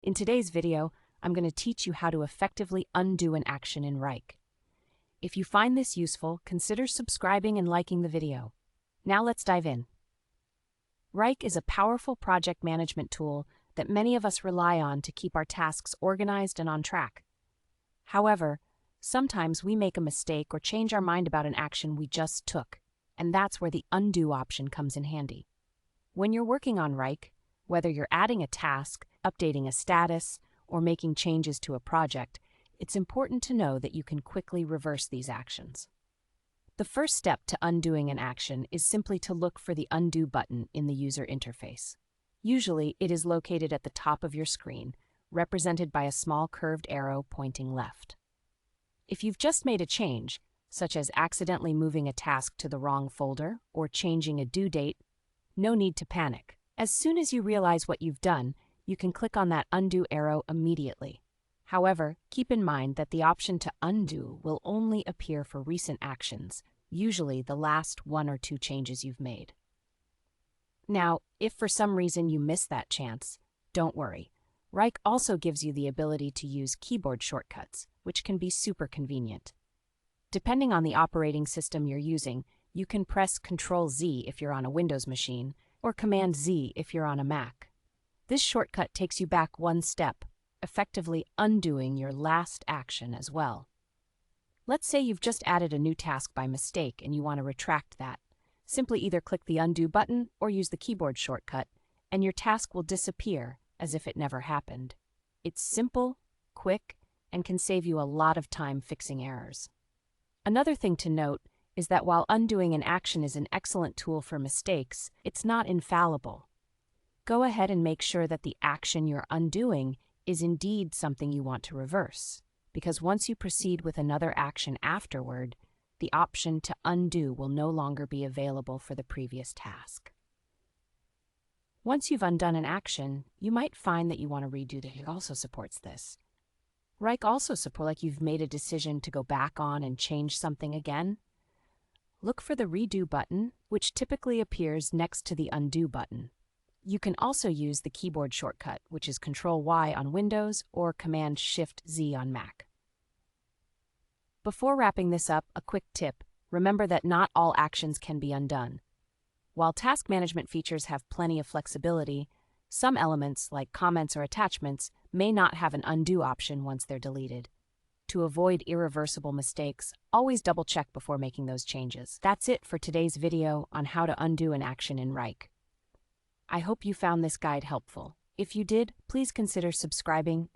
In today's video, I'm going to teach you how to effectively undo an action in Wrike. If you find this useful, consider subscribing and liking the video. Now let's dive in. Wrike is a powerful project management tool that many of us rely on to keep our tasks organized and on track. However, sometimes we make a mistake or change our mind about an action we just took, and that's where the undo option comes in handy. When you're working on Wrike, whether you're adding a task, updating a status, or making changes to a project, it's important to know that you can quickly reverse these actions. The first step to undoing an action is simply to look for the undo button in the user interface. Usually, it is located at the top of your screen, represented by a small curved arrow pointing left. If you've just made a change, such as accidentally moving a task to the wrong folder or changing a due date, no need to panic. As soon as you realize what you've done, you can click on that undo arrow immediately. However, keep in mind that the option to undo will only appear for recent actions, usually the last 1 or 2 changes you've made. Now, if for some reason you miss that chance, don't worry. Wrike also gives you the ability to use keyboard shortcuts, which can be super convenient. Depending on the operating system you're using, you can press Ctrl-Z if you're on a Windows machine, or Command-Z if you're on a Mac. This shortcut takes you back one step, effectively undoing your last action as well. Let's say you've just added a new task by mistake and you want to retract that. Simply either click the undo button or use the keyboard shortcut, and your task will disappear as if it never happened. It's simple, quick, and can save you a lot of time fixing errors. Another thing to note is that while undoing an action is an excellent tool for mistakes, it's not infallible. Go ahead and make sure that the action you're undoing is indeed something you want to reverse, because once you proceed with another action afterward, the option to undo will no longer be available for the previous task. Once you've undone an action, you might find that you want to redo it. It also supports this. Wrike also supports, like you've made a decision to go back on and change something again. Look for the redo button, which typically appears next to the undo button. You can also use the keyboard shortcut, which is Ctrl-Y on Windows or Command-Shift-Z on Mac. Before wrapping this up, a quick tip: remember that not all actions can be undone. While task management features have plenty of flexibility, some elements, like comments or attachments, may not have an undo option once they're deleted. To avoid irreversible mistakes, always double-check before making those changes. That's it for today's video on how to undo an action in Wrike. I hope you found this guide helpful. If you did, please consider subscribing